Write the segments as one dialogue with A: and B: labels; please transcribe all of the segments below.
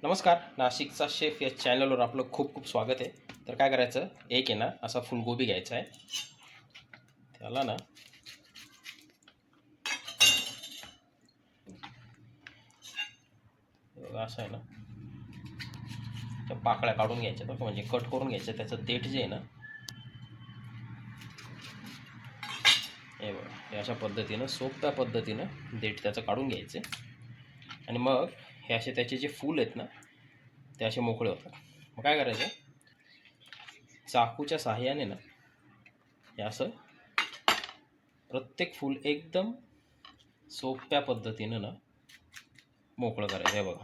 A: नमस्कार, नाशिकचा शेफ या चॅनलवर आपलं खूप खूप स्वागत आहे. तर काय करायचं, एक आहे ना असा फुलगोबी घ्यायचा आहे. त्याला ना असं आहे ना, त्या पाकळ्या काढून घ्यायच्या बघा, म्हणजे कट करून घ्यायचं. त्याचं देठ जे आहे ना, हे बघा, हे अशा पद्धतीनं सोप्या पद्धतीनं देठ त्याचं काढून घ्यायचे. आणि मग हे असे त्याचे जे फूल आहेत ना, ते असे मोकळे होतात. मग काय करायचं, चाकूच्या साहाय्याने ना हे असं प्रत्येक फूल एकदम सोप्या पद्धतीनं ना मोकळं करायचं. हे बघा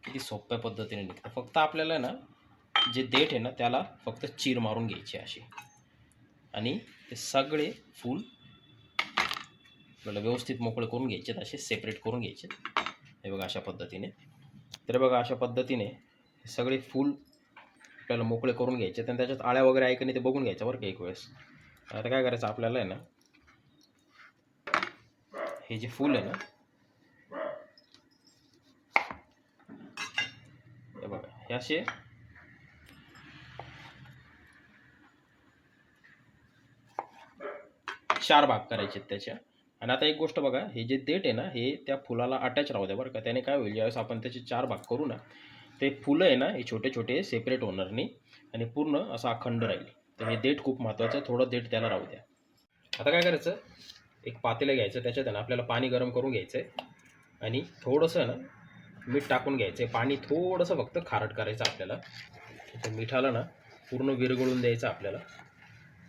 A: किती सोप्या पद्धतीने निघतं. फक्त आपल्याला ना जे देठ आहे ना त्याला फक्त चीर मारून घ्यायची अशी, आणि ते सगळे फूल आपल्याला व्यवस्थित मोकळे करून घ्यायचे, असे सेपरेट करून घ्यायचे. हे बघा अशा पद्धतीने. तर बघा अशा पद्धतीने सगळे फूल आपल्याला मोकळे करून घ्यायचे. आणि त्याच्यात आळ्या वगैरे आहे का नाही ते बघून घ्यायचं बरं का एक वेळेस. आता काय करायचं आपल्याला आहे ना, हे जे फूल आहे ना, हे बघा हे असे चार भाग करायचे त्याच्या. आणि आता एक गोष्ट बघा, हे जे देठ आहे ना हे त्या फुलाला अटॅच राहू द्या बरं का. त्याने काय होईल, ज्यावेळेस आपण त्याचे चार भाग करू ना, ते फुलं आहे ना हे छोटे छोटे सेपरेट होणार नाही आणि पूर्ण असा अखंड राहील. तर हे देठ खूप महत्त्वाचं आहे, थोडं देठ त्याला राहू द्या. आता काय करायचं, एक पातेलं घ्यायचं, त्याच्यात आहे ना आपल्याला पाणी गरम करून घ्यायचं आहे आणि थोडंसं ना मीठ टाकून घ्यायचं आहे. पाणी थोडंसं फक्त खारट करायचं आपल्याला. त्या मिठाला ना पूर्ण विरघळून द्यायचं आपल्याला.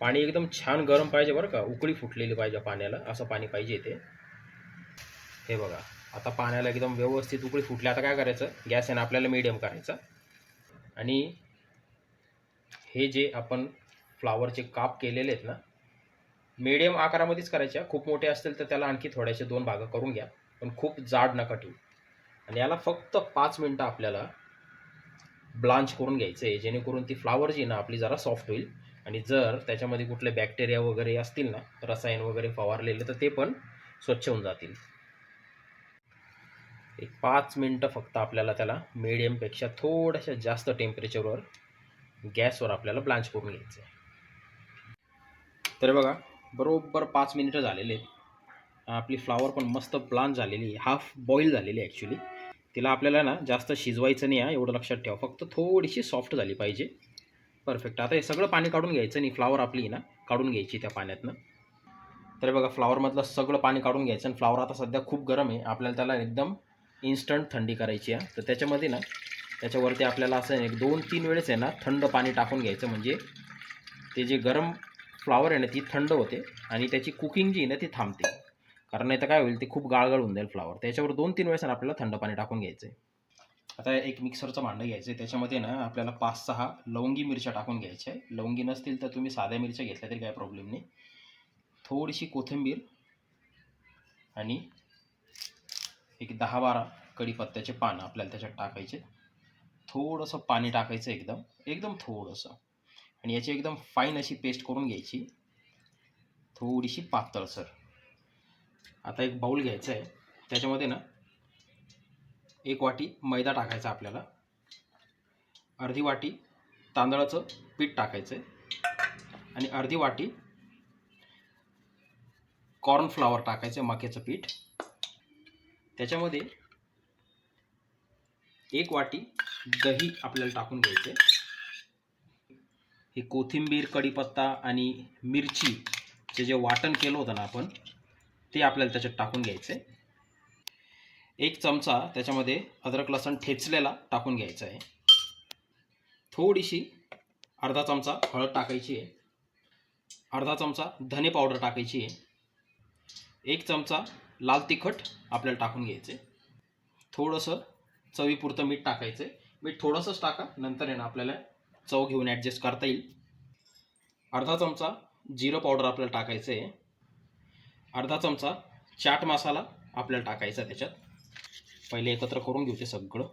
A: पाणी एकदम छान गरम पाहिजे बरं का, उकळी फुटलेली पाहिजे पाण्याला, असं पाणी पाहिजे ते. हे बघा आता पाण्याला एकदम व्यवस्थित उकळी फुटली. आता काय करायचं, गॅस आहे ना आपल्याला मीडियम करायचा आणि हे जे आपण फ्लावरचे काप केलेले आहेत ना, मीडियम आकारामध्येच करायच्या. खूप मोठे असतील तर त्याला आणखी थोड्याशे दोन भाग करून घ्या, पण खूप जाड नका ठेवू. आणि याला फक्त 5 मिनटं आपल्याला ब्लांच करून घ्यायचं आहे, जेणेकरून ती फ्लावर जी ना आपली जरा सॉफ्ट होईल. आणि जर त्याच्यामध्ये कुठले बॅक्टेरिया वगैरे असतील ना, रसायन वगैरे फवारलेले, तर ते पण स्वच्छ होऊन जातील. एक 5 मिनटं फक्त आपल्याला त्याला मीडियमपेक्षा थोड्याशा जास्त टेम्परेचरवर गॅसवर आपल्याला ब्लांच करून घ्यायचं आहे. तर बघा बरोबर 5 मिनिटं झालेले आहेत. आपली फ्लावर पण मस्त ब्लांच झालेली आहे, हाफ बॉईल झालेली आहे ॲक्च्युली. तिला आपल्याला ना जास्त शिजवायचं नाही आहे, एवढं लक्षात ठेवा. फक्त थोडीशी सॉफ्ट झाली पाहिजे. परफेक्ट. आता हे सगळं पाणी काढून घ्यायचं आणि फ्लावर आपली ना काढून घ्यायची त्या पाण्यातनं. तर बघा फ्लावरमधलं सगळं पाणी काढून घ्यायचं. आणि फ्लावर आता सध्या खूप गरम आहे, आपल्याला त्याला एकदम इन्स्टंट थंडी करायची आहे. तर त्याच्यामध्ये ना त्याच्यावरती आपल्याला असं एक 2-3 वेळेस आहे ना थंड पाणी टाकून घ्यायचं, म्हणजे ते जे गरम फ्लावर आहे ना ती थंड होते आणि त्याची कुकिंग जी आहे ना ती थांबते. कारण नाही तर काय होईल, ते खूप गाळगाळ होऊन जाईल फ्लावर. त्याच्यावर 2-3 वेळेस आपल्याला थंड पाणी टाकून घ्यायचं आहे. आता एक मिक्सरचं भांडं घ्यायचं आहे, त्याच्यामध्ये ना आपल्याला 5-6 लवंगी मिरच्या टाकून घ्यायच्या आहे. लवंगी नसतील तर तुम्ही साध्या मिरच्या घेतल्या तरी काही प्रॉब्लेम नाही. थोडीशी कोथिंबीर आणि एक 10-12 कढीपत्त्याचे पानं आपल्याला त्याच्यात टाकायचे. थोडंसं पाणी टाकायचं, एकदम एकदम थोडंसं. आणि याची एकदम फाईन अशी पेस्ट करून घ्यायची, थोडीशी पातळसर. आता एक बाउल घ्यायचा आहे, त्याच्यामध्ये ना 1 वाटी मैदा टाकायचा आपल्याला, अर्धी वाटी तांदळाचं पीठ टाकायचं आहे आणि अर्धी वाटी कॉर्नफ्लॉवर टाकायचं, मक्याचं पीठ. त्याच्यामध्ये 1 वाटी दही आपल्याला टाकून घ्यायचं आहे. हे कोथिंबीर, कढीपत्ता आणि मिरचीचे जे वाटण केलं होतं ना आपण, ते आपल्याला त्याच्यात टाकून घ्यायचं आहे. 1 चमचा त्याच्यामध्ये अद्रक लसूण ठेचलेला टाकून घ्यायचा आहे. थोडीशी अर्धा चमचा हळद टाकायची आहे. अर्धा चमचा धने पावडर टाकायची आहे. 1 चमचा लाल तिखट आपल्याला टाकून घ्यायचं आहे. थोडंसं चवीपुरतं मीठ टाकायचं आहे. मीठ थोडंसंच टाका, नंतर आहे ना आपल्याला चव घेऊन ॲडजस्ट करता येईल. अर्धा चमचा जिरं पावडर आपल्याला टाकायचं आहे. अर्धा चमचा चाट मसाला आपल्याला टाकायचा त्याच्यात. पहिले एकत्र करून घेऊ ते सगळं.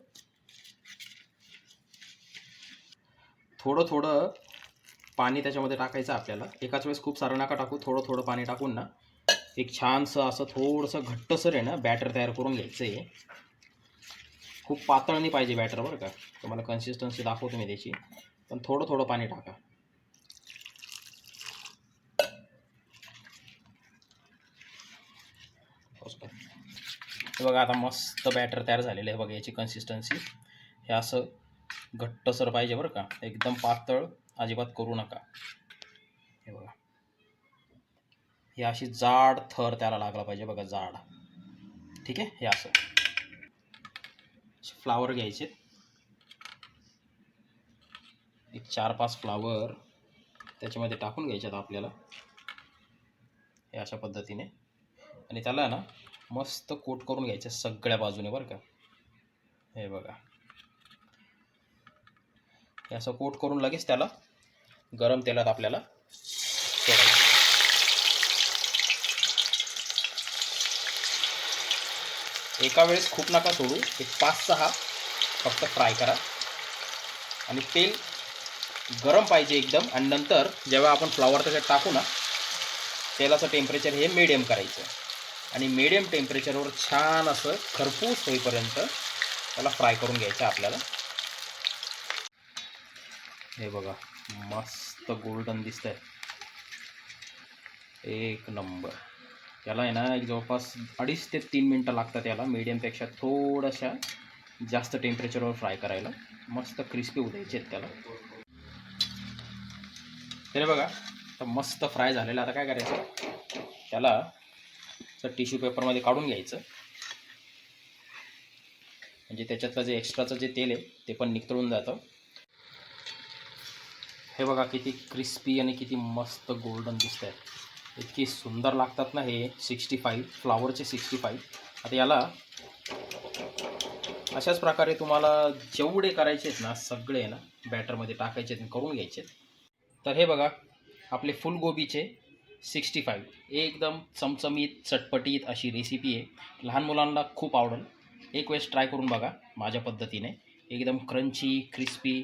A: थोडं थोडं पाणी त्याच्यामध्ये टाकायचं आपल्याला, एकाच वेळेस खूप सारं नका टाकू. थोडं थोडं पाणी टाकून ना एक छानसं असं थोडंसं घट्टसर आहे ना बॅटर तयार करून घ्यायचं आहे. खूप पातळ नाही पाहिजे बॅटर बरं का. तुम्हाला कन्सिस्टन्सी दाखवतो मी त्याची, पण थोडं थोडं पाणी टाका. हे बघा आता मस्त बॅटर तयार झालेलं आहे बघा. याची कन्सिस्टन्सी हे असं घट्टसर पाहिजे बरं का, एकदम पातळ अजिबात करू नका. हे बघा हे अशी जाड थर त्याला लागला पाहिजे बघा, जाड. ठीक आहे. हे असं फ्लावर घ्यायचे, एक 4-5 फ्लावर त्याच्यामध्ये टाकून घ्यायच्यात आपल्याला हे अशा पद्धतीने. आणि त्याला ना मस्त कोट करून घ्यायचं सगळ्या बाजूने बरं का. हे बघा हे असं कोट करून लगेच त्याला गरम तेलात आपल्याला सोडायचं. एका वेळेस खूप नका सोडू, एक 5-6 फक्त फ्राय करा. आणि तेल गरम पाहिजे एकदम. आणि नंतर जेव्हा आपण फ्लावर त्याच्यात टाकू ना, तेलाचं टेम्परेचर हे मिडियम करायचं. आणि मिडियम टेम्परेचरवर छान असं खरपूस होईपर्यंत त्याला फ्राय करून घ्यायचं आपल्याला. हे बघा मस्त गोल्डन दिसतंय, एक नंबर. त्याला आहे ना एक जवळपास 2.5 ते 3 मिनटं लागतात याला, मीडियमपेक्षा थोड्याशा जास्त टेम्परेचरवर फ्राय करायला. मस्त क्रिस्पी होऊ द्यायचे आहेत त्याला. तरी बघा आता मस्त फ्राय झालेलं. आता काय करायचं, त्याला टिश्यू पेपरमध्ये काढून घ्यायचं, म्हणजे त्याच्यातलं जे एक्स्ट्राचं जे तेल आहे ते पण नितळून जातं. हे बघा किती क्रिस्पी आणि किती मस्त गोल्डन दिसत आहे. इतकी सुंदर लागतात ना हे 65 फ्लावरचे 65. आता याला अशाच प्रकारे तुम्हाला जेवढे करायचे आहेत ना सगळे ना बॅटरमध्ये टाकायचे आहेत, करून घ्यायचे आहेत. तर हे बघा आपले फुलगोबीचे 65 एकदम चमचमीत चटपटीत अशी रेसिपी आहे. लहान मुलांना खूप आवडेल. एक वेळेस ट्राय करून बघा माझ्या पद्धतीने, एकदम क्रंची क्रिस्पी.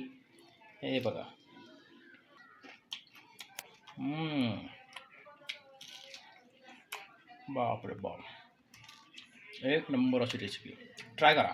A: हे बघा बापरे बाप, एक नंबर अशी रेसिपी. ट्राय करा.